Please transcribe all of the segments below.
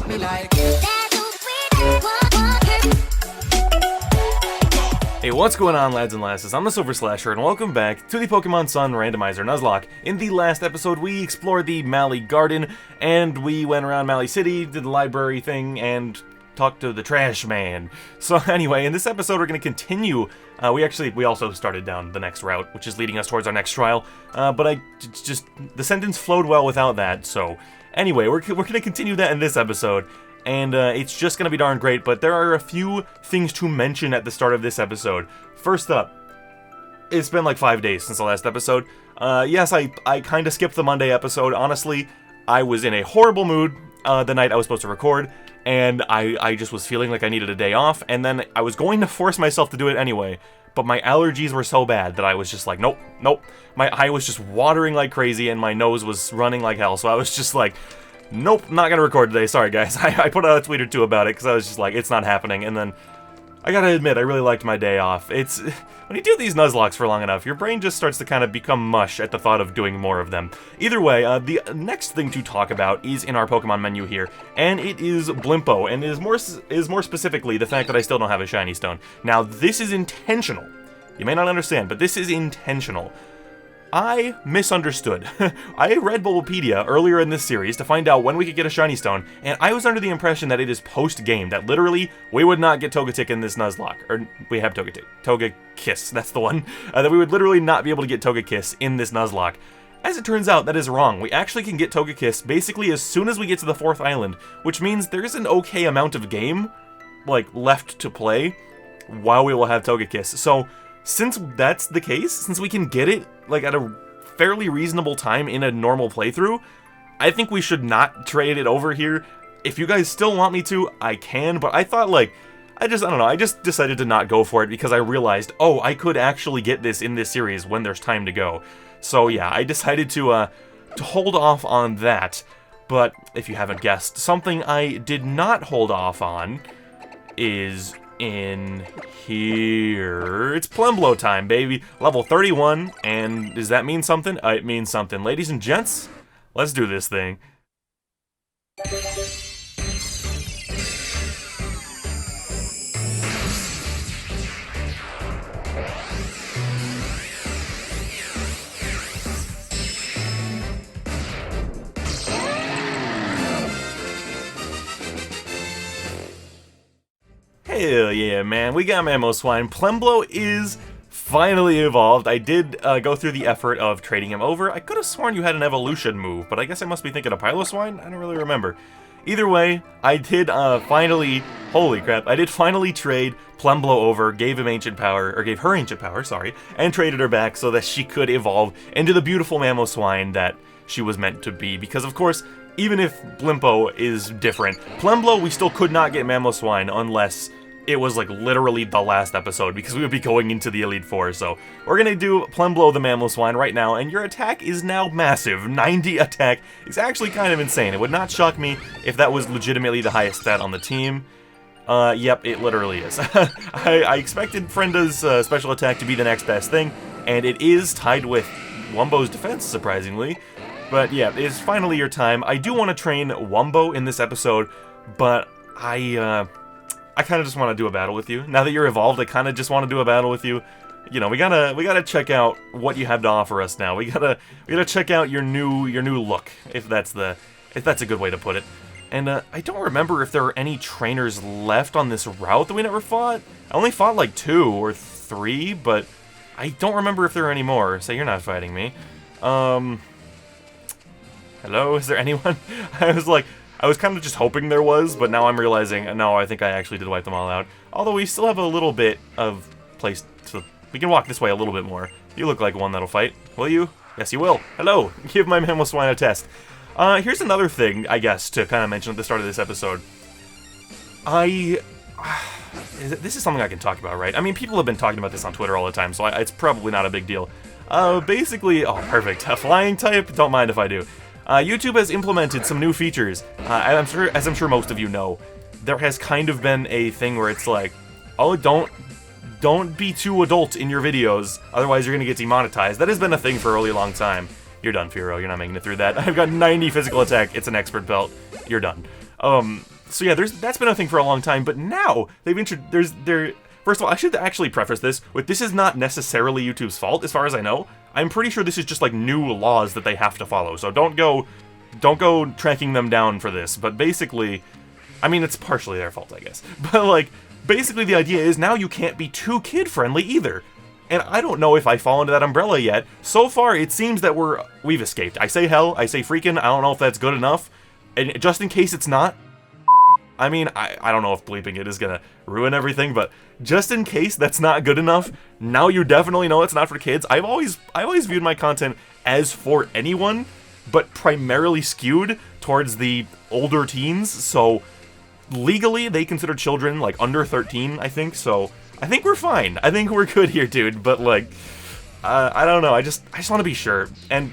me like. Hey, what's going on, lads and lasses? I'm TheSilverSlasher, and welcome back to the Pokemon Sun Randomizer Nuzlocke. In the last episode, we explored the Mally Garden, and we went around Mally City, did the library thing, and talked to the trash man. So anyway, in this episode, we're going to continue. We also started down the next route, which is leading us towards our next trial. But the sentence flowed well without that. So anyway, we're going to continue that in this episode. And it's just going to be darn great, but there are a few things to mention at the start of this episode. First up, it's been like 5 days since the last episode. Yes, I kind of skipped the Monday episode. Honestly, I was in a horrible mood the night I was supposed to record, and I just was feeling like I needed a day off, and then I was going to force myself to do it anyway, but my allergies were so bad that I was just like, nope. My eye was just watering like crazy, and my nose was running like hell, so I was just like, nope, not gonna record today, sorry guys. I put out a tweet or two about it, because I was just like, it's not happening, and then, I gotta admit, I really liked my day off. It's, when you do these Nuzlocks for long enough, your brain just starts to kind of become mush at the thought of doing more of them. Either way, the next thing to talk about is in our Pokemon menu here, and it is Blimpo, and is more specifically the fact that I still don't have a Shiny Stone. Now, this is intentional. You may not understand, but this is intentional. I misunderstood. I read Bulbapedia earlier in this series to find out when we could get a Shiny Stone, and I was under the impression that it is post-game, that literally we would not get Togetic in this Nuzlocke. Or, we have Togetic. Togekiss, that's the one. That we would literally not be able to get Togekiss in this Nuzlocke. As it turns out, that is wrong. We actually can get Togekiss basically as soon as we get to the 4th island, which means there is an okay amount of game, like, left to play, while we will have Togekiss. So, since that's the case, since we can get it, like, at a fairly reasonable time in a normal playthrough, I think we should not trade it over here. If you guys still want me to, I can, but I thought, like, I don't know, I just decided to not go for it because I realized, oh, I could actually get this in this series when there's time to go. So yeah, I decided to hold off on that, but if you haven't guessed, something I did not hold off on is in here. It's Plemblow time, baby. Level 31, and does that mean something? It means something. Ladies and gents, let's do this thing. Hell yeah, man. We got Mamoswine. Plemblow is finally evolved. I did go through the effort of trading him over. I could have sworn you had an evolution move, but I guess I must be thinking of Piloswine? I don't really remember. Either way, I did finally... Holy crap. I did finally trade Plemblow over, gave her ancient power, sorry, and traded her back so that she could evolve into the beautiful Mamoswine that she was meant to be. Because, of course, even if Blimpo is different, Plemblow, we still could not get Mamoswine unless it was like literally the last episode, because we would be going into the Elite Four. So we're gonna do Plemblow the Mamoswine right now, and your attack is now massive. 90 attack is actually kind of insane. It would not shock me if that was legitimately the highest stat on the team. Yep, it literally is. I expected Frenda's special attack to be the next best thing, and it is tied with Wumbo's defense, surprisingly. But yeah, it's finally your time. I do want to train Wumbo in this episode, but I kind of just want to do a battle with you. Now that you're evolved, I kind of just want to do a battle with you. You know, we gotta check out what you have to offer us now. We gotta check out your new look, if that's a good way to put it. And I don't remember if there are any trainers left on this route that we never fought. I only fought like 2 or 3, but I don't remember if there are any more. So you're not fighting me. Hello, is there anyone? I was kind of just hoping there was, but now I'm realizing, no, I think I actually did wipe them all out. Although we still have a little bit of place to... We can walk this way a little bit more. You look like one that'll fight. Will you? Yes, you will. Hello. Give my Mamoswine a test. Here's another thing, I guess, to kind of mention at the start of this episode. This is something I can talk about, right? I mean, people have been talking about this on Twitter all the time, so it's probably not a big deal. Basically... Oh, perfect. A flying type? Don't mind if I do. YouTube has implemented some new features. As I'm sure most of you know, there has kind of been a thing where it's like, oh, don't be too adult in your videos, otherwise you're gonna get demonetized. That has been a thing for a really long time. You're done, Firo. You're not making it through that. I've got 90 physical attack. It's an expert belt. You're done. So yeah, that's been a thing for a long time, but now they've introduced, first of all, I should actually preface this with this is not necessarily YouTube's fault, as far as I know. I'm pretty sure this is just like new laws that they have to follow, so don't go tracking them down for this, but basically, I mean, it's partially their fault, I guess, but like, basically the idea is now you can't be too kid-friendly either. And I don't know if I fall into that umbrella yet. So far, it seems that we've escaped. I say hell, I say freaking, I don't know if that's good enough. And just in case it's not, I mean, I don't know if bleeping it is gonna ruin everything, but just in case that's not good enough, now you definitely know it's not for kids. I've always viewed my content as for anyone, but primarily skewed towards the older teens, so legally they consider children like under 13, I think, so I think we're fine. I think we're good here, dude, but like, I don't know, I just want to be sure. And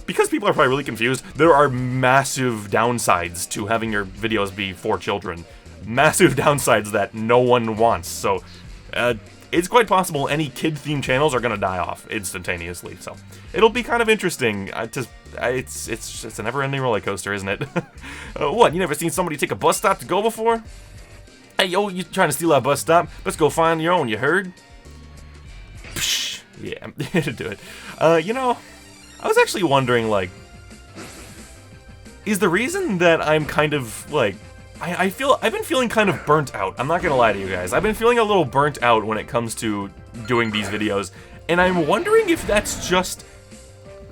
because people are probably really confused, there are massive downsides to having your videos be for children. Massive downsides that no one wants, so it's quite possible any kid-themed channels are gonna die off instantaneously, so it'll be kind of interesting. It's a never-ending roller coaster, isn't it? What, you never seen somebody take a bus stop to go before? Hey, yo, you trying to steal our bus stop? Let's go find your own, you heard? Psh, yeah, to do it. You know, I was actually wondering, like, is the reason that I'm kind of, like, I've been feeling kind of burnt out. I'm not gonna lie to you guys. I've been feeling a little burnt out when it comes to doing these videos, and I'm wondering if that's just,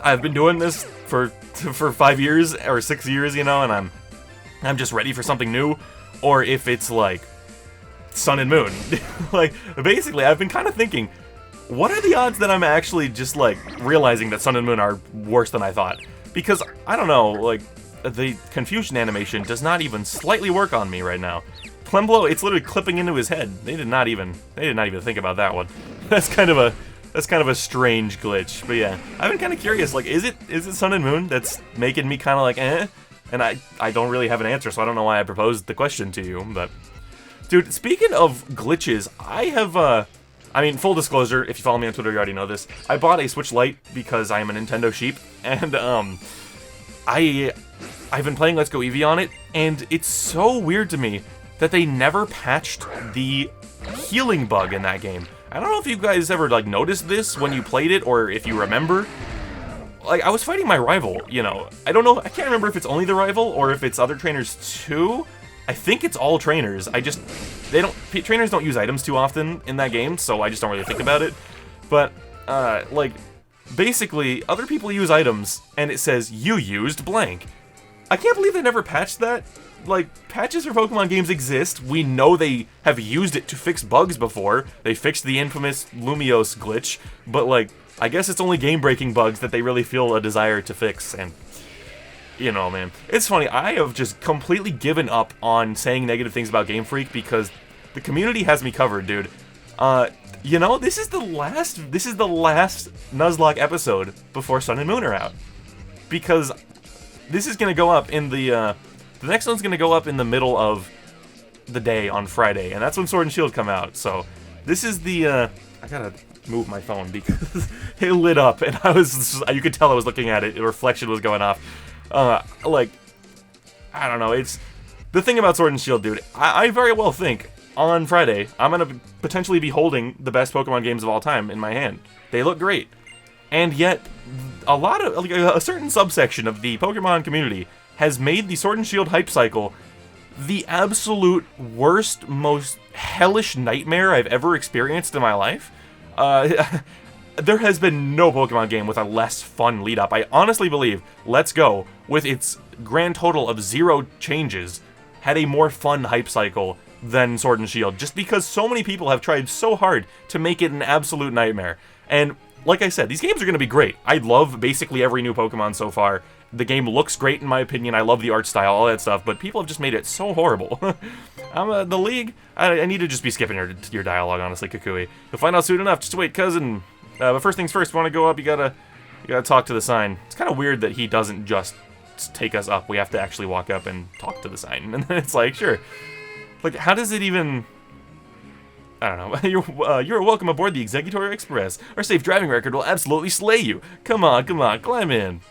I've been doing this for 5 years, or 6 years, you know, and I'm just ready for something new, or if it's, like, Sun and Moon. Like, basically, I've been kind of thinking, what are the odds that I'm actually just, like, realizing that Sun and Moon are worse than I thought? Because, I don't know, like, the confusion animation does not even slightly work on me right now. Plembo, it's literally clipping into his head. They did not even think about that one. That's kind of a strange glitch. But yeah, I've been kind of curious, like, is it Sun and Moon that's making me kind of like, eh? And I don't really have an answer, so I don't know why I proposed the question to you, but... Dude, speaking of glitches, I have, I mean, full disclosure, if you follow me on Twitter, you already know this. I bought a Switch Lite because I am a Nintendo sheep, and, I've been playing Let's Go Eevee on it, and it's so weird to me that they never patched the healing bug in that game. I don't know if you guys ever, like, noticed this when you played it, or if you remember. Like, I was fighting my rival, you know. I don't know, I can't remember if it's only the rival, or if it's other trainers too. I think it's all trainers. Trainers don't use items too often in that game, so I just don't really think about it. But, like, basically, other people use items, and it says, you used blank. I can't believe they never patched that. Like, patches for Pokemon games exist. We know they have used it to fix bugs before. They fixed the infamous Lumiose glitch, but, like, I guess it's only game-breaking bugs that they really feel a desire to fix, and... You know, man. It's funny, I have just completely given up on saying negative things about GameFreak because the community has me covered, dude. You know, this is the last Nuzlocke episode before Sun and Moon are out. Because this is gonna go up in the next one's gonna go up in the middle of the day on Friday, and that's when Sword and Shield come out, so this is the, I gotta move my phone because it lit up, and you could tell I was looking at it, the reflection was going off. Like, I don't know, it's... The thing about Sword and Shield, dude, I very well think, on Friday, I'm gonna potentially be holding the best Pokemon games of all time in my hand. They look great. And yet, like, a certain subsection of the Pokemon community has made the Sword and Shield hype cycle the absolute worst, most hellish nightmare I've ever experienced in my life. There has been no Pokemon game with a less fun lead-up. I honestly believe Let's Go, with its grand total of 0 changes, had a more fun hype cycle than Sword and Shield, just because so many people have tried so hard to make it an absolute nightmare. And, like I said, these games are going to be great. I love basically every new Pokemon so far. The game looks great in my opinion, I love the art style, all that stuff, but people have just made it so horrible. The League, I need to just be skipping your dialogue, honestly, Kukui. You'll find out soon enough, just wait, cousin. But first things first, want to go up, you gotta talk to the sign. It's kind of weird that he doesn't just take us up. We have to actually walk up and talk to the sign. And then it's like, sure. Like, how does it even... I don't know. You're welcome aboard the Executor Express. Our safe driving record will absolutely slay you. Come on, climb in.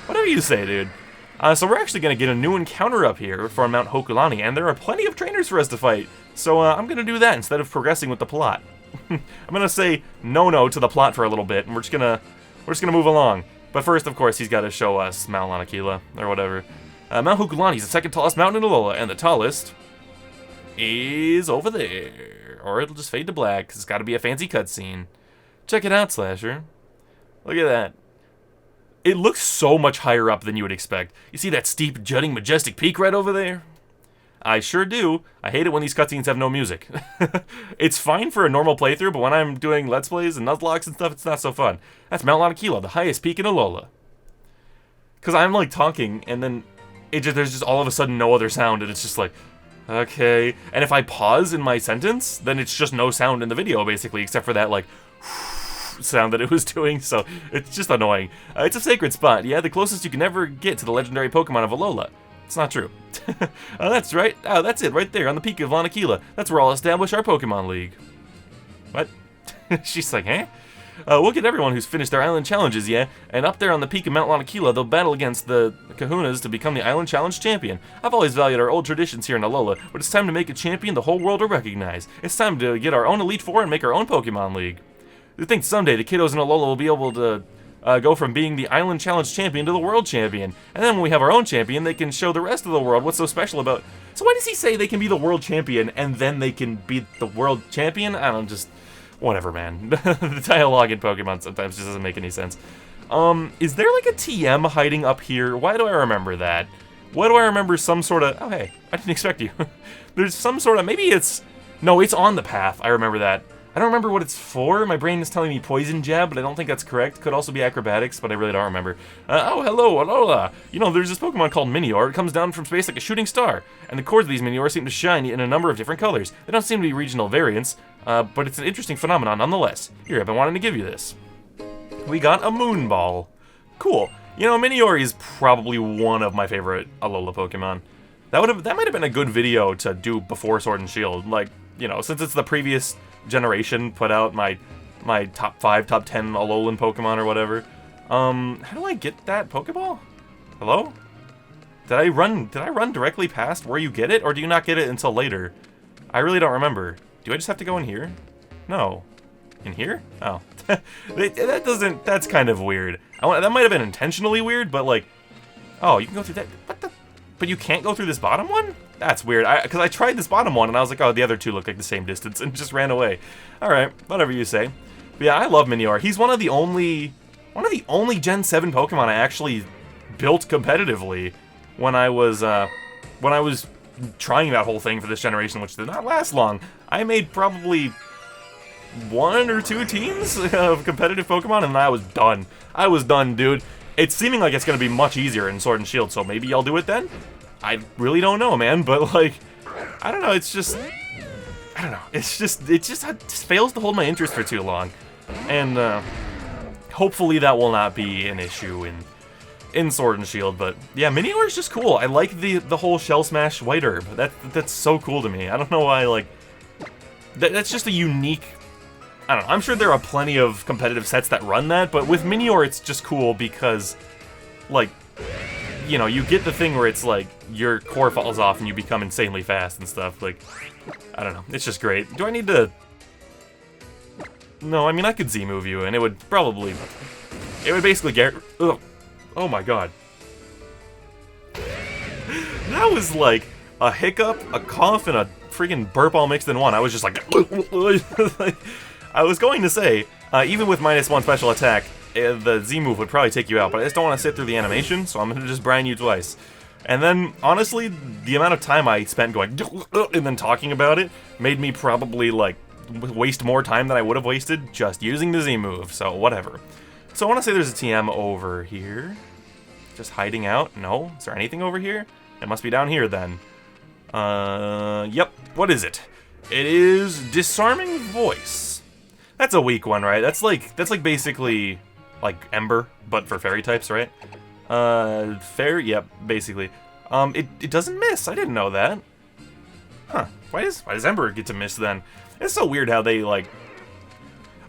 Whatever you say, dude. So we're actually going to get a new encounter up here for Mount Hokulani, and there are plenty of trainers for us to fight. So I'm going to do that instead of progressing with the plot. I'm going to say no to the plot for a little bit, and we're just gonna move along. But first, of course, he's got to show us Mount Lanakila, or whatever. Mount Hokulani is the second tallest mountain in Alola, and the tallest is over there. Or it'll just fade to black, because it's got to be a fancy cutscene. Check it out, Slasher. Look at that. It looks so much higher up than you would expect. You see that steep, jutting, majestic peak right over there? I sure do. I hate it when these cutscenes have no music. It's fine for a normal playthrough, but when I'm doing Let's Plays and Nuzlocks and stuff, it's not so fun. That's Mount Lanakila, the highest peak in Alola. Because I'm, like, talking, and then there's just all of a sudden no other sound, and it's just like, okay. And if I pause in my sentence, then it's just no sound in the video, basically, except for that, like, sound that it was doing, so it's just annoying. It's a sacred spot, yeah, the closest you can ever get to the legendary Pokemon of Alola. It's not true. That's right. Oh, that's it, right there, on the peak of Lanakila. That's where I'll establish our Pokemon League. What? She's like, eh? We'll get everyone who's finished their island challenges, yeah? And up there on the peak of Mount Lanakila, they'll battle against the Kahunas to become the Island Challenge champion. I've always valued our old traditions here in Alola, but it's time to make a champion the whole world will recognize. It's time to get our own Elite Four and make our own Pokemon League. I think someday the kiddos in Alola will be able to go from being the Island Challenge champion to the World Champion. And then when we have our own champion, they can show the rest of the world what's so special about... So why does he say they can be the World Champion and then they can be the World Champion? I don't just... Whatever, man. The dialogue in Pokemon sometimes just doesn't make any sense. Is there like a TM hiding up here? Why do I remember that? Why do I remember some sort of... Oh, hey, I didn't expect you. There's some sort of... Maybe it's... No, it's on the path. I remember that. I don't remember what it's for. My brain is telling me Poison Jab, but I don't think that's correct. Could also be Acrobatics, but I really don't remember. Oh, hello, Alola! You know, there's this Pokemon called Minior. It comes down from space like a shooting star. And the cores of these Miniors seem to shine in a number of different colors. They don't seem to be regional variants, but it's an interesting phenomenon nonetheless. Here, I've been wanting to give you this. We got a Moon Ball. Cool. You know, Minior is probably one of my favorite Alola Pokemon. That might have been a good video to do before Sword and Shield. Like, you know, since it's the previous generation, put out my top 5, top 10 Alolan Pokemon or whatever. How do I get that Pokeball? Hello? Did I run directly past where you get it, or do you not get it until later? I really don't remember. Do I just have to go in here? No. In here? Oh. That's kind of weird. That might have been intentionally weird, but like... Oh, you can go through that... What the... But you can't go through this bottom one? That's weird. Because I tried this bottom one, and I was like, oh, the other two look like the same distance, and just ran away. Alright, whatever you say. But yeah, I love Minior. He's one of the only Gen 7 Pokemon I actually built competitively when I was trying that whole thing for this generation, which did not last long. I made probably 1 or 2 teams of competitive Pokemon, and I was done. I was done, dude. It's seeming like it's going to be much easier in Sword and Shield, so maybe I'll do it then? I really don't know, man, but like, I don't know, it's just, I don't know, it just fails to hold my interest for too long. And hopefully that will not be an issue in Sword and Shield, but yeah, Minior is just cool. I like the whole Shell Smash White Herb. That's so cool to me. I don't know why, like, that's just a unique... I don't know, I'm sure there are plenty of competitive sets that run that, but with Minior it's just cool because, like, you know, you get the thing where it's like, your core falls off and you become insanely fast and stuff, like, I don't know, it's just great. Do I need to... No, I mean, I could Z-move you, and it would probably... It would basically get... Ugh. Oh my god. That was like a hiccup, a cough, and a freaking burp all mixed in one. I was just like... I was going to say, even with -1 special attack, the Z-move would probably take you out, but I just don't want to sit through the animation, so I'm going to just brine you twice. And then, honestly, the amount of time I spent going and then talking about it made me probably, like, waste more time than I would have wasted just using the Z-move, so whatever. So I want to say there's a TM over here. Just hiding out? No? Is there anything over here? It must be down here, then. Yep. What is it? It is Disarming Voice. That's a weak one, right? That's like basically like Ember, but for fairy types, right? Yep, basically. It doesn't miss. I didn't know that. Huh. Why does Ember get to miss then? It's so weird how they, like...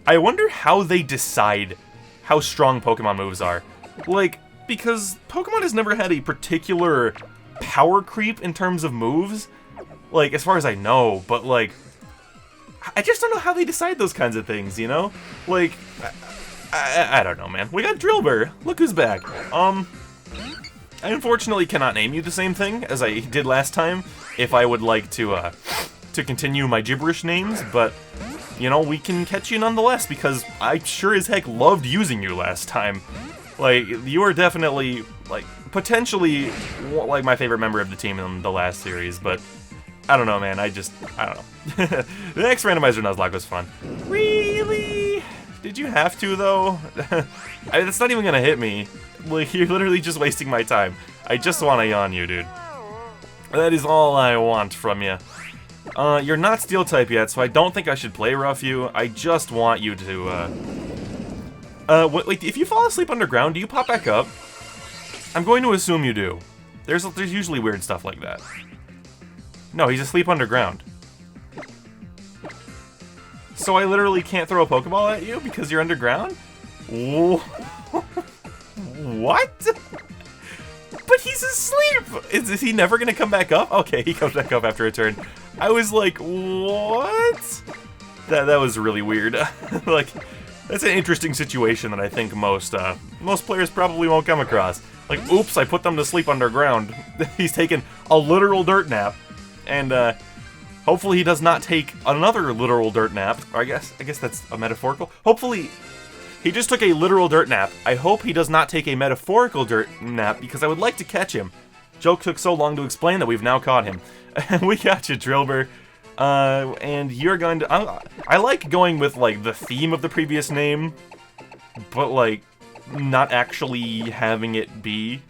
I wonder how they decide how strong Pokemon moves are. Like, because Pokemon has never had a particular power creep in terms of moves. Like, as far as I know, but like, I just don't know how they decide those kinds of things, you know? Like, I don't know, man. We got Tillberg. Look who's back. I unfortunately cannot name you the same thing as I did last time, if I would like to continue my gibberish names, but, you know, we can catch you nonetheless, because I sure as heck loved using you last time. Like, you are definitely, like, potentially, like, my favorite member of the team in the last series, but I don't know, man, I don't know. The next Randomizer Nuzlocke was fun. Really? Did you have to, though? That's not even gonna hit me. Like, you're literally just wasting my time. I just want to yawn you, dude. That is all I want from you. You're not Steel-type yet, so I don't think I should play rough you. I just want you to, wait, if you fall asleep underground, do you pop back up? I'm going to assume you do. There's usually weird stuff like that. No, he's asleep underground. So I literally can't throw a Pokeball at you because you're underground? What? But he's asleep! Is he never gonna come back up? Okay, he comes back up after a turn. I was like, what? That was really weird. Like, that's an interesting situation that I think most players probably won't come across. Like, oops, I put them to sleep underground. He's taken a literal dirt nap, and hopefully he does not take another literal dirt nap. Or I guess that's a metaphorical. Hopefully, he just took a literal dirt nap. I hope he does not take a metaphorical dirt nap, because I would like to catch him. Joke took so long to explain that we've now caught him. We got you, Tillberg. And you're going to... I like going with, like, the theme of the previous name, but, like, not actually having it be,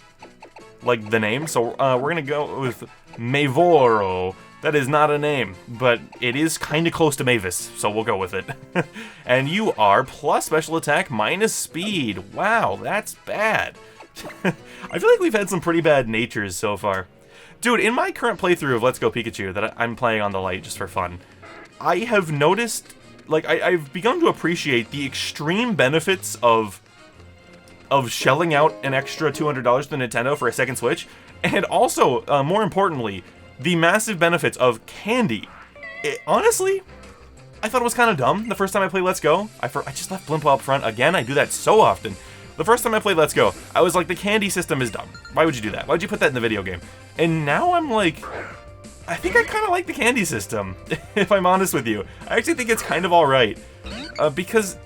like, the name. So, we're gonna go with Mavoro. That is not a name, but it is kind of close to Mavis, so we'll go with it. And you are plus special attack minus speed. Wow, that's bad. I feel like we've had some pretty bad natures so far. Dude, in my current playthrough of Let's Go Pikachu that I'm playing on the light just for fun, I have noticed, like, I've begun to appreciate the extreme benefits of shelling out an extra $200 to Nintendo for a second Switch, and also, more importantly, the massive benefits of candy. Honestly, I thought it was kind of dumb the first time I played Let's Go. I just left Blimpo up front again. I do that so often. The first time I played Let's Go, I was like, the candy system is dumb. Why would you do that? Why would you put that in the video game? And now I'm like, I think I kind of like the candy system, if I'm honest with you. I actually think it's kind of alright. Because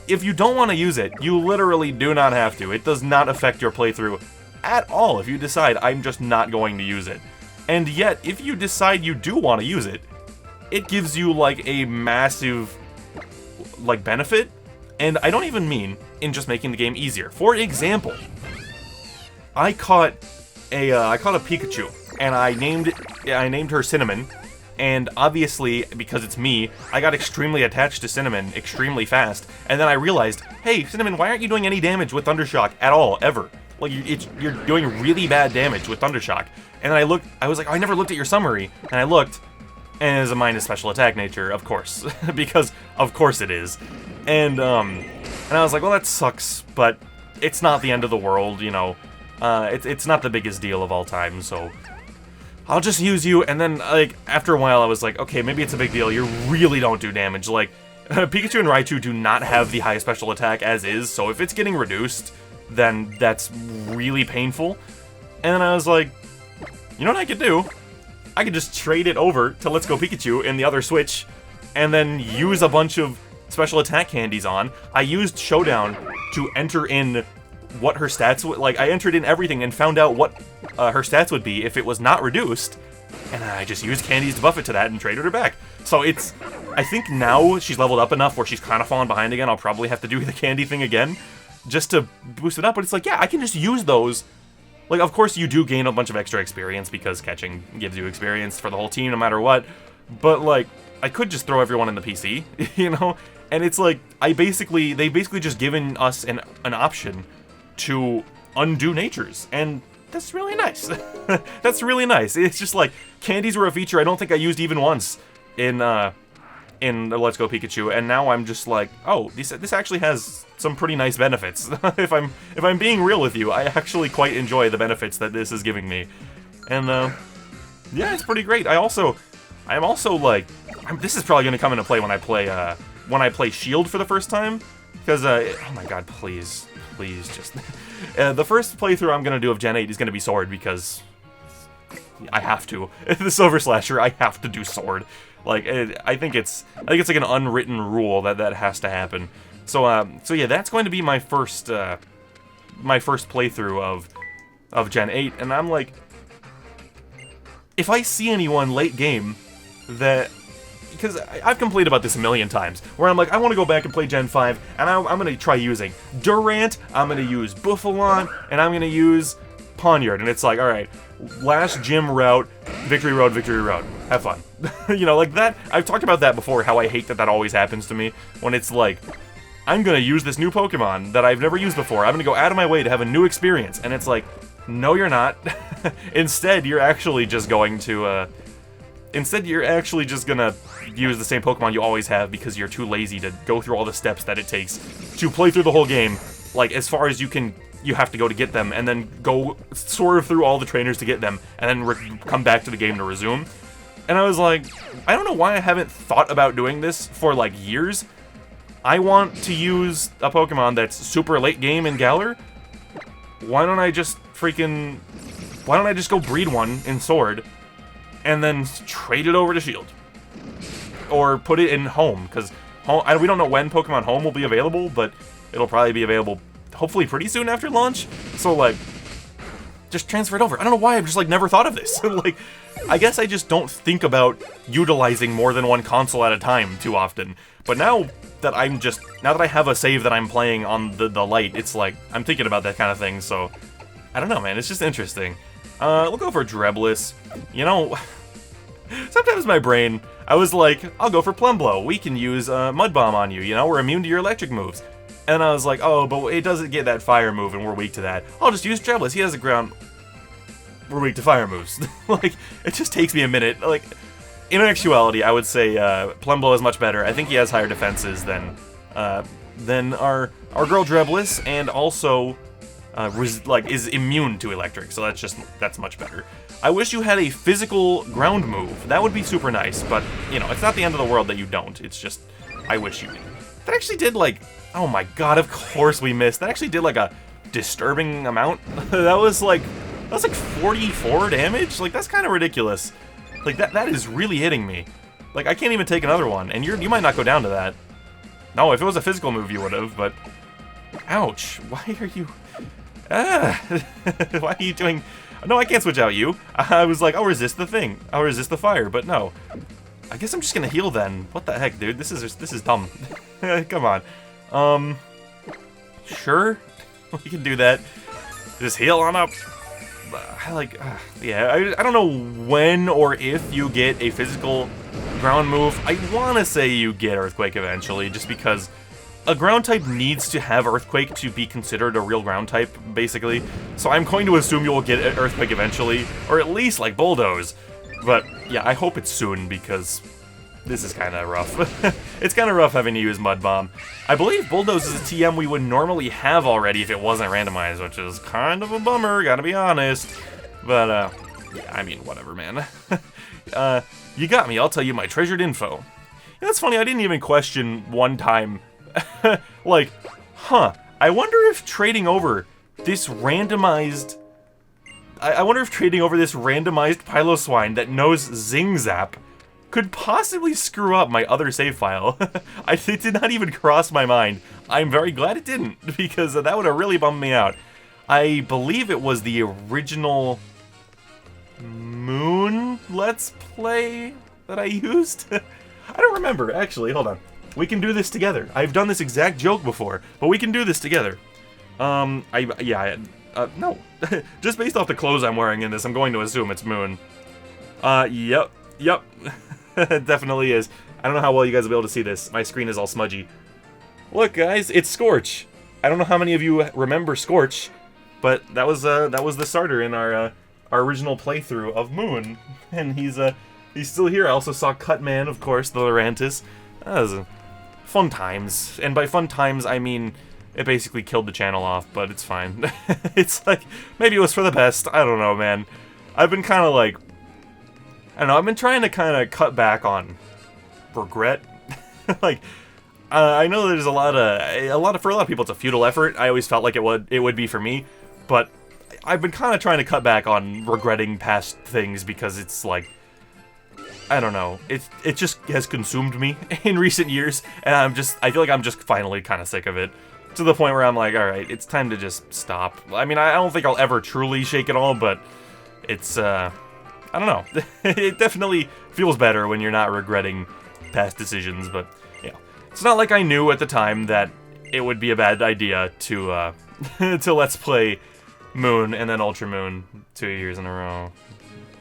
if you don't want to use it, you literally do not have to. It does not affect your playthrough at all if you decide, I'm just not going to use it. And yet, if you decide you do want to use it, it gives you, like, a massive, like, benefit. And I don't even mean in just making the game easier. For example, I caught a Pikachu, and I named her Cinnamon, and obviously, because it's me, I got extremely attached to Cinnamon extremely fast, and then I realized, hey, Cinnamon, why aren't you doing any damage with Thundershock at all, ever? Like, you're doing really bad damage with Thundershock. And then I was like, oh, I never looked at your summary, and I looked, and it is a minus special attack nature, of course, because of course it is. And I was like, well, that sucks, but it's not the end of the world, you know. It's not the biggest deal of all time, so I'll just use you. And then, like, after a while, I was like, okay, maybe it's a big deal. You really don't do damage. Like, Pikachu and Raichu do not have the high special attack as is, so if it's getting reduced, then that's really painful. And then I was like, you know what I could do? I could just trade it over to Let's Go Pikachu in the other Switch, and then use a bunch of special attack candies on. I used Showdown to enter in what her stats would, like, I entered in everything and found out what her stats would be if it was not reduced, and I just used candies to buff it to that and traded her back. So it's, I think now she's leveled up enough where she's kind of fallen behind again. I'll probably have to do the candy thing again just to boost it up, but it's like, yeah, I can just use those. Like, of course you do gain a bunch of extra experience because catching gives you experience for the whole team no matter what, but, like, I could just throw everyone in the PC, you know? And it's like, they basically just given us an option to undo natures, and that's really nice. That's really nice. It's just like, candies were a feature I don't think I used even once in in Let's Go Pikachu, and now I'm just like, oh, this actually has some pretty nice benefits. if I'm being real with you, I actually quite enjoy the benefits that this is giving me, and yeah, it's pretty great. I'm also like, this is probably gonna come into play when I play Shield for the first time, because oh my god, please just the first playthrough I'm gonna do of Gen 8 is gonna be Sword, because I have to. The Silver Slasher, I have to do Sword. Like, I think it's like an unwritten rule that has to happen. So yeah, that's going to be my first playthrough of Gen 8, and I'm like, if I see anyone late game that, because I've complained about this a million times, where I'm like, I want to go back and play Gen 5, and I'm going to try using Durant, I'm going to use Buffalon, and I'm going to use Poniard, and it's like, alright, last gym route, Victory Road, have fun. You know, like that, I've talked about that before, how I hate that always happens to me, when it's like, I'm gonna use this new Pokemon that I've never used before, I'm gonna go out of my way to have a new experience, and it's like, no you're not. Instead, you're actually just going to, use the same Pokemon you always have because you're too lazy to go through all the steps that it takes to play through the whole game, like, as far as you can. You have to go to get them, and then go swerve through all the trainers to get them, and then come back to the game to resume. And I was like, I don't know why I haven't thought about doing this for, like, years. I want to use a Pokemon that's super late game in Galar. Why don't I just go breed one in Sword, and then trade it over to Shield? Or put it in Home, because we don't know when Pokemon Home will be available, but it'll probably be available hopefully pretty soon after launch, so like, just transfer it over. I don't know why I've just like never thought of this. Like, I guess I just don't think about utilizing more than one console at a time too often. But now that I have a save that I'm playing on the Lite, it's like, I'm thinking about that kind of thing, so, I don't know, man, it's just interesting. We'll go for Drebless. You know, sometimes my brain, I was like, I'll go for Plumblow. We can use Mud Bomb on you, you know, we're immune to your electric moves. And I was like, oh, but it doesn't get that fire move, and we're weak to that. I'll just use Drebless. He has a ground. We're weak to fire moves. Like, it just takes me a minute. Like, in actuality, I would say Plumblow is much better. I think he has higher defenses than our girl Drebless, and also is immune to electric. So that's much better. I wish you had a physical ground move. That would be super nice. But you know, it's not the end of the world that you don't. It's just, I wish you did. That actually did like. Oh my god, of course we missed. That actually did like a disturbing amount. that was like 44 damage? Like, that's kind of ridiculous. Like, that is really hitting me. Like, I can't even take another one, and you might not go down to that. No, if it was a physical move, you would have, but... Ouch. Why are you... Why are you doing... No, I can't switch out you. I was like, I'll resist the thing. I'll resist the fire, but no. I guess I'm just gonna heal then. What the heck, dude? This is dumb. Come on. Sure, we can do that. Just heal on up. Yeah, I don't know when or if you get a physical ground move. I want to say you get Earthquake eventually, just because a ground type needs to have Earthquake to be considered a real ground type, basically. So I'm going to assume you will get Earthquake eventually, or at least like Bulldoze. But yeah, I hope it's soon, because this is kind of rough. It's kind of rough having to use Mud Bomb. I believe Bulldoze is a TM we would normally have already if it wasn't randomized, which is kind of a bummer, gotta be honest. But, yeah, I mean, whatever, man. You got me, I'll tell you my treasured info. You know, it's funny, I didn't even question one time, like, I wonder if trading over this randomized... I wonder if trading over this randomized Piloswine that knows Zing Zap could possibly screw up my other save file. It did not even cross my mind. I'm very glad it didn't, because that would have really bummed me out. I believe it was the original Moon Let's Play that I used? I don't remember, actually, hold on. We can do this together. I've done this exact joke before, but we can do this together. No. Just based off the clothes I'm wearing in this, I'm going to assume it's Moon. Yep. It definitely is. I don't know how well you guys will be able to see this. My screen is all smudgy. Look, guys, it's Scorch. I don't know how many of you remember Scorch, but that was the starter in our original playthrough of Moon, and he's still here. I also saw Cutman, of course, the Lurantis. That was fun times. And by fun times, I mean it basically killed the channel off, but it's fine. It's like, maybe it was for the best. I don't know, man. I've been kind of like, I don't know, I've been trying to kind of cut back on regret. Like, I know there's for a lot of people it's a futile effort. I always felt like it would be for me, but I've been kind of trying to cut back on regretting past things because it's like, I don't know, it just has consumed me in recent years, and I feel like I'm just finally kind of sick of it, to the point where I'm like, alright, it's time to just stop. I mean, I don't think I'll ever truly shake it all, but it's, I don't know. It definitely feels better when you're not regretting past decisions, but, yeah. It's not like I knew at the time that it would be a bad idea to, to Let's Play Moon and then Ultra Moon 2 years in a row.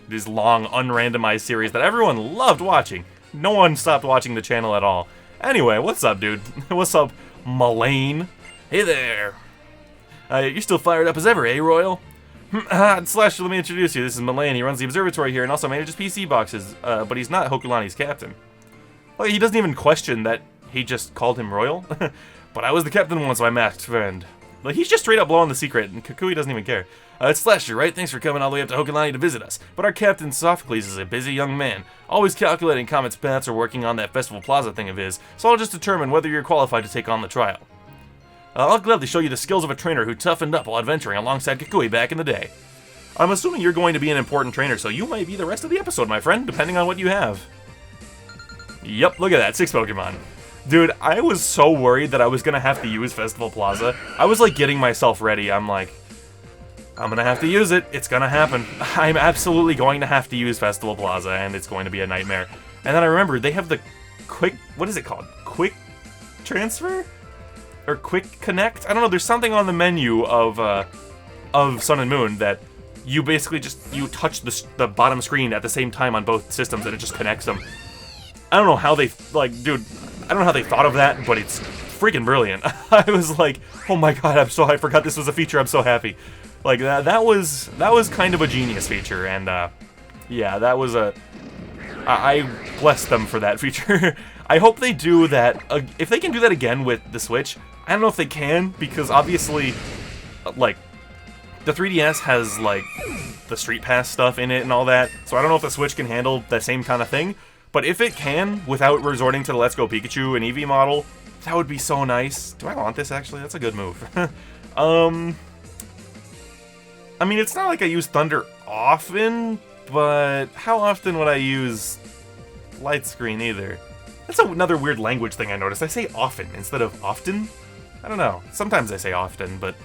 These long, unrandomized series that everyone loved watching. No one stopped watching the channel at all. Anyway, what's up, dude? What's up, Mullane? Hey there. You're still fired up as ever, eh, Royal? Slash, let me introduce you. This is Mullane. He runs the observatory here and also manages PC boxes, but he's not Hokulani's captain. Well, he doesn't even question that he just called him Royal. But I was the captain once, my masked friend. Like, he's just straight up blowing the secret, and Kukui doesn't even care. It's Slasher, right? Thanks for coming all the way up to Hokulani to visit us. But our captain, Sophocles, is a busy young man, always calculating Comet's paths or working on that Festival Plaza thing of his, so I'll just determine whether you're qualified to take on the trial. I'll gladly show you the skills of a trainer who toughened up while adventuring alongside Kukui back in the day. I'm assuming you're going to be an important trainer, so you might be the rest of the episode, my friend, depending on what you have. Yep, look at that, 6 Pokemon. Dude, I was so worried that I was gonna have to use Festival Plaza. I was like getting myself ready. I'm like, I'm gonna have to use it. It's gonna happen. I'm absolutely going to have to use Festival Plaza, and it's going to be a nightmare. And then I remembered they have the quick, what is it called? Quick transfer? Or quick connect? I don't know, there's something on the menu of Sun and Moon that you basically just, you touch the bottom screen at the same time on both systems and it just connects them. I don't know how they, like, dude, I don't know how they thought of that, but it's freaking brilliant. I was like, oh my god, I forgot this was a feature, I'm so happy. Like, that was kind of a genius feature, and, yeah, that was I bless them for that feature. I hope they do that, if they can do that again with the Switch. I don't know if they can, because obviously, like, the 3DS has, like, the Street Pass stuff in it and all that, so I don't know if the Switch can handle that same kind of thing. But if it can, without resorting to the Let's Go Pikachu and Eevee model, that would be so nice. Do I want this, actually? That's a good move. I mean, it's not like I use Thunder often, but how often would I use Light Screen either? That's another weird language thing I noticed. I say often instead of often. I don't know. Sometimes I say often, but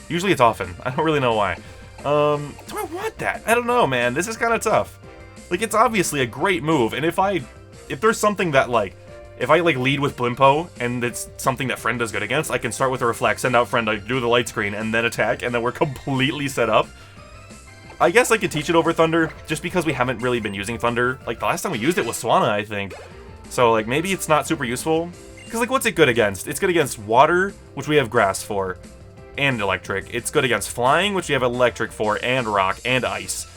usually it's often. I don't really know why. Do I want that? I don't know, man. This is kind of tough. Like, it's obviously a great move, and if there's something that, like, if I, like, lead with Blimpo, and it's something that Friend does good against, I can start with a Reflect, send out Friend, I do the Light Screen, and then attack, and then we're completely set up. I guess I could teach it over Thunder, just because we haven't really been using Thunder. Like, the last time we used it was Swanna, I think. So, like, maybe it's not super useful. Because, like, what's it good against? It's good against Water, which we have Grass for, and Electric. It's good against Flying, which we have Electric for, and Rock, and Ice.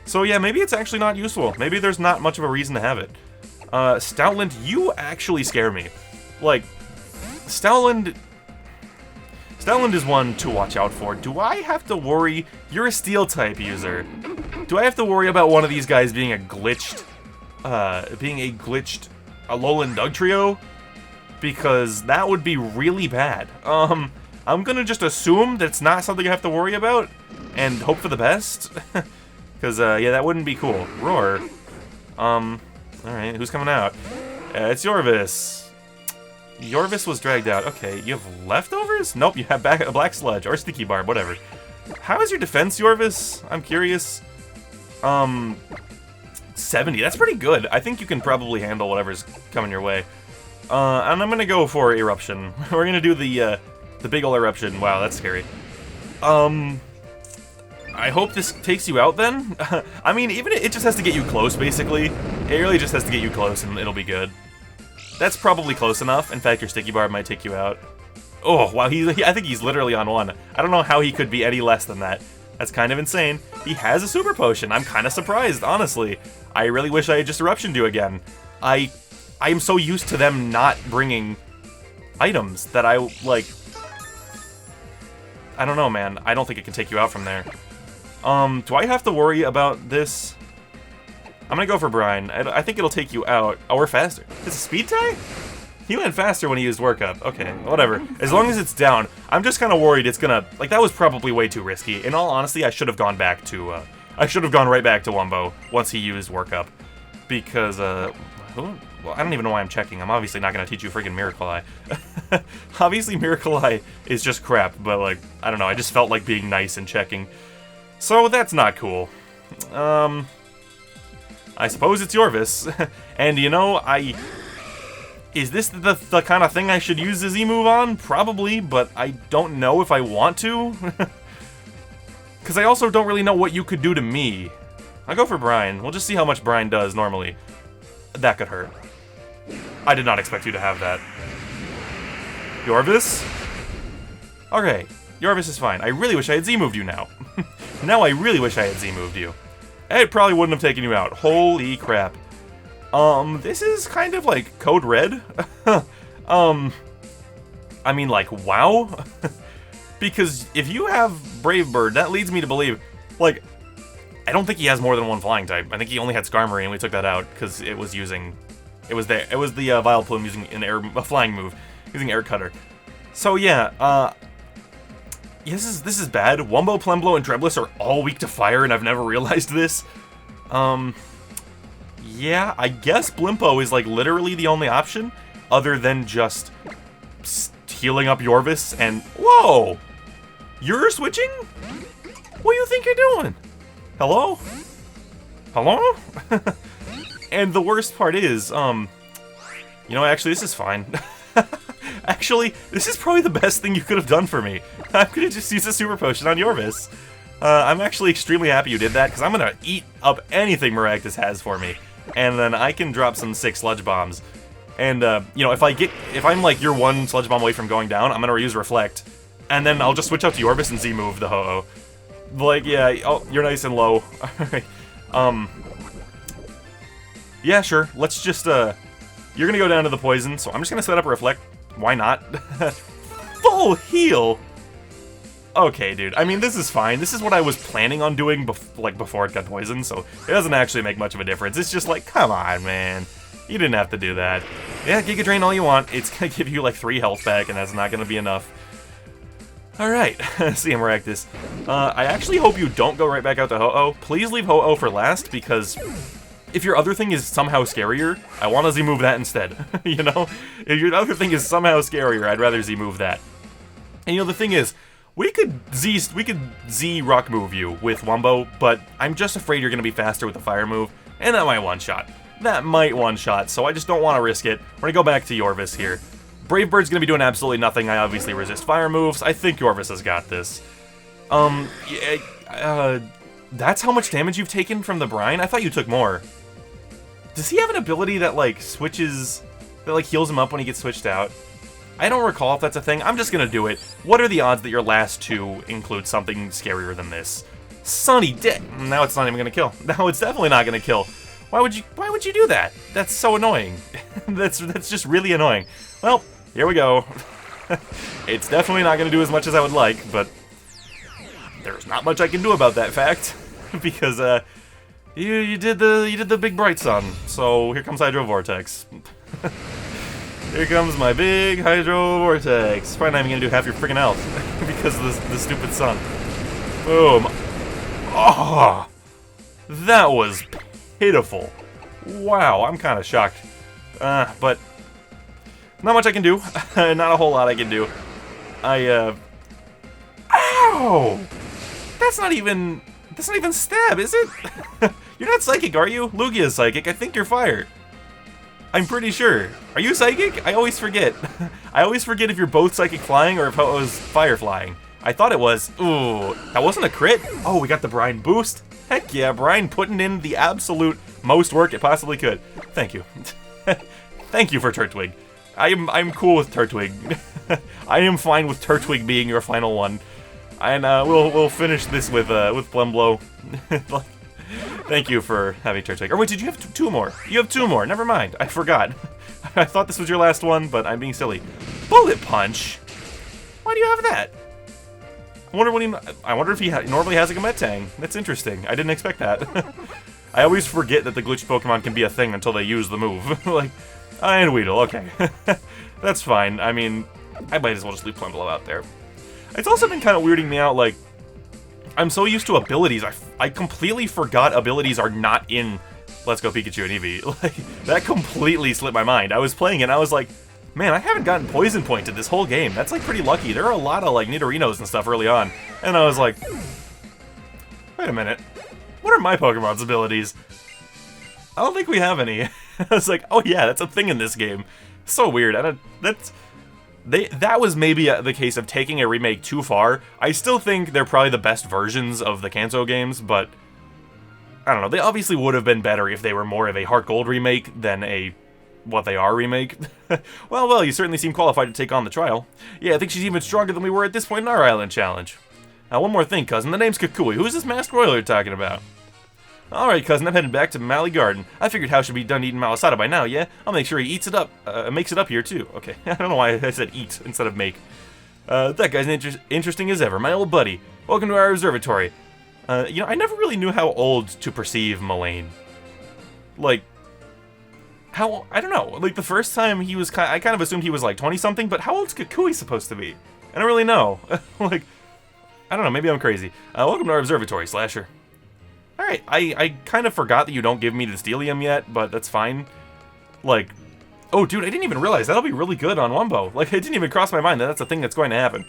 So yeah, maybe it's actually not useful. Maybe there's not much of a reason to have it. Stoutland, you actually scare me. Like, Stoutland is one to watch out for. Do I have to worry? You're a Steel-type user. Do I have to worry about one of these guys being a glitched Alolan Dugtrio? Because that would be really bad. I'm gonna just assume that it's not something I have to worry about, and hope for the best. Because, yeah, that wouldn't be cool. Roar. Alright, who's coming out? It's Yorvis. Yorvis was dragged out. Okay, you have leftovers? Nope, you have a Black Sludge, or Sticky Barb, whatever. How is your defense, Yorvis? I'm curious. 70, that's pretty good. I think you can probably handle whatever's coming your way. And I'm gonna go for Eruption. We're gonna do the big ol' Eruption. Wow, that's scary. I hope this takes you out then. I mean, even it just has to get you close, basically. It really just has to get you close and it'll be good. That's probably close enough. In fact, your Sticky Barb might take you out. Oh, wow, I think he's literally on 1. I don't know how he could be any less than that. That's kind of insane. He has a Super Potion. I'm kind of surprised, honestly. I really wish I had just Eruptioned you again. I I am so used to them not bringing items that I, like... I don't know, man. I don't think it can take you out from there. Do I have to worry about this? I'm gonna go for Brian. I think it'll take you out. Oh, we're faster. It's a speed tie? He went faster when he used workup. Okay, whatever. As long as it's down. I'm just kind of worried it's gonna... Like, that was probably way too risky. In all honesty, I should have gone back to, I should have gone right back to Wumbo once he used workup. Because, well, I don't even know why I'm checking. I'm obviously not gonna teach you friggin' Miracle Eye. Obviously, Miracle Eye is just crap, but, like, I don't know. I just felt like being nice and checking. So, that's not cool. I suppose it's Yorvis. And, you know, Is this the kind of thing I should use the Z-move on? Probably, but I don't know if I want to. Because I also don't really know what you could do to me. I'll go for Brian. We'll just see how much Brian does normally. That could hurt. I did not expect you to have that. Yorvis? Okay, Yorvis is fine. I really wish I had Z-moved you now. Now I really wish I had Z-moved you. It probably wouldn't have taken you out. Holy crap. This is kind of like Code Red. I mean, like, wow. Because if you have Brave Bird, that leads me to believe, like, I don't think he has more than one flying type. I think he only had Skarmory, and we took that out because it was using, it was the Vileplume using a flying move, using Air Cutter. So yeah, this is bad. Wumbo, Plemblo, and Drebless are all weak to fire, and I've never realized this. Yeah, I guess Blimpo is, like, literally the only option, other than just healing up Yorvis and... Whoa! You're switching? What do you think you're doing? Hello? Hello? And the worst part is, you know, actually, this is fine. Actually, this is probably the best thing you could have done for me. I'm gonna just use a Super Potion on Yorvis. I'm actually extremely happy you did that, because I'm gonna eat up anything Maractus has for me. And then I can drop some sick Sludge Bombs. And, you know, if I'm, like, you're one Sludge Bomb away from going down, I'm gonna reuse Reflect. And then I'll just switch out to Yorvis and Z-move the Ho-Oh. Like, yeah, oh, you're nice and low. Alright, yeah, sure, let's just, you're gonna go down to the Poison, so I'm just gonna set up a Reflect. Why not? Full heal! Okay, dude. I mean, this is fine. This is what I was planning on doing before it got poisoned, so it doesn't actually make much of a difference. It's just like, come on, man. You didn't have to do that. Yeah, Giga Drain all you want. It's gonna give you like 3 health back, and that's not gonna be enough. Alright, see you, Maractus. I actually hope you don't go right back out to Ho-Oh. Please leave Ho-Oh for last, because if your other thing is somehow scarier, I want to Z-move that instead. You know? If your other thing is somehow scarier, I'd rather Z-move that. And you know, the thing is, we could Z Rock move you with Wumbo, but I'm just afraid you're gonna be faster with the fire move, and that might one-shot. That might one-shot, so I just don't want to risk it. We're gonna go back to Yorvis here. Brave Bird's gonna be doing absolutely nothing. I obviously resist fire moves. I think Yorvis has got this. That's how much damage you've taken from the brine? I thought you took more. Does he have an ability that, like, switches, that, like, heals him up when he gets switched out? I don't recall if that's a thing. I'm just gonna do it. What are the odds that your last 2 include something scarier than this? Sunny Day. Now it's not even gonna kill. Now it's definitely not gonna kill. Why would you do that? That's so annoying. that's just really annoying. Well, here we go. It's definitely not gonna do as much as I would like, but there's not much I can do about that fact because you did the big bright sun. So here comes Hydro Vortex. Here comes my big Hydro Vortex. Probably not even gonna do half your freaking health because of the stupid sun. Boom. Oh, that was pitiful. Wow, I'm kind of shocked. But not much I can do. Not a whole lot I can do. Ow! That's not even stab, is it? You're not psychic, are you? Lugia is psychic. I think you're fire. I'm pretty sure. Are you psychic? I always forget. I always forget if you're both psychic flying or if Ho-Oh's fire flying. I thought it was. Ooh, that wasn't a crit. Oh, we got the Brine boost. Heck yeah, Brine putting in the absolute most work it possibly could. Thank you. Thank you for Turtwig. I'm cool with Turtwig. I am fine with Turtwig being your final one. And we'll finish this with Plemblo. Thank you for having Turtwig. Or wait, did you have 2 more? You have 2 more. Never mind. I forgot. I thought this was your last one, but I'm being silly. Bullet Punch? Why do you have that? I wonder if he normally has like a Metang. That's interesting. I didn't expect that. I always forget that the glitched Pokemon can be a thing until they use the move. Like, and Weedle, okay. That's fine. I mean, I might as well just leave Plumble out there. It's also been kind of weirding me out, like, I'm so used to abilities, I completely forgot abilities are not in Let's Go Pikachu and Eevee. Like, that completely slipped my mind. I was playing it and I was like, man, I haven't gotten Poison Pointed this whole game. That's, like, pretty lucky. There are a lot of, like, Nidorinos and stuff early on. And I was like, wait a minute. What are my Pokemon's abilities? I don't think we have any. I was like, oh yeah, that's a thing in this game. So weird. That was maybe the case of taking a remake too far. I still think they're probably the best versions of the Kanto games, but I don't know. They obviously would have been better if they were more of a Heart Gold remake than a What They Are remake. Well, you certainly seem qualified to take on the trial. Yeah, I think she's even stronger than we were at this point in our island challenge. Now, one more thing, cousin. The name's Kukui. Who's this masked royal you're talking about? Alright, cousin, I'm heading back to Mally Garden. I figured How should be done eating Malasada by now, yeah? I'll make sure he eats it up, makes it up here, too. Okay, I don't know why I said eat instead of make. That guy's interesting as ever, my old buddy. Welcome to our observatory. You know, I never really knew how old to perceive Mullane. Like, I don't know. Like, the first time he was I kind of assumed he was like 20-something, but how old's Kukui supposed to be? I don't really know. Like, I don't know, maybe I'm crazy. Welcome to our observatory, Slasher. Alright, I kind of forgot that you don't give me the Steelium yet, but that's fine. Like, oh dude, I didn't even realize that'll be really good on Wumbo. Like, it didn't even cross my mind that that's a thing that's going to happen.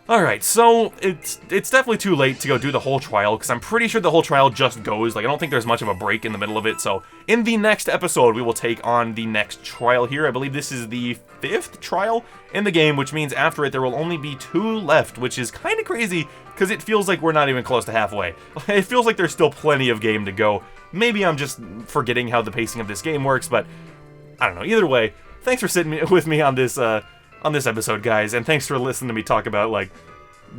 Alright, so it's definitely too late to go do the whole trial, because I'm pretty sure the whole trial just goes. Like, I don't think there's much of a break in the middle of it, so in the next episode, we will take on the next trial here. I believe this is the 5th trial in the game, which means after it, there will only be 2 left, which is kind of crazy, because it feels like we're not even close to halfway. It feels like there's still plenty of game to go. Maybe I'm just forgetting how the pacing of this game works, but I don't know. Either way, thanks for sitting with me on this episode, guys, and thanks for listening to me talk about, like,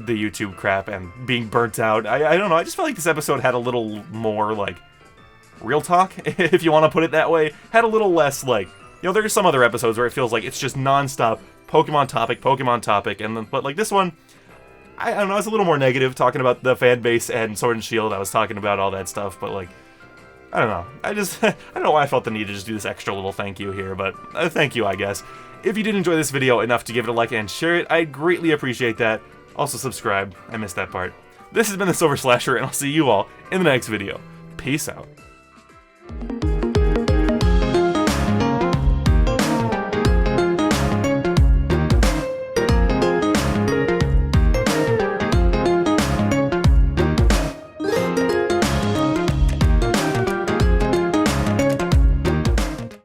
the YouTube crap and being burnt out. I don't know, I just felt like this episode had a little more, like, real talk, if you want to put it that way. Had a little less, like, you know, there's some other episodes where it feels like it's just non-stop Pokemon topic, and then, but, like, this one, I don't know, I was a little more negative, talking about the fan base and Sword and Shield. I was talking about all that stuff, but, like, I don't know. I don't know why I felt the need to just do this extra little thank you here, but thank you, I guess. If you did enjoy this video enough to give it a like and share it, I'd greatly appreciate that. Also subscribe, I missed that part. This has been TheSilverSlasher, and I'll see you all in the next video. Peace out.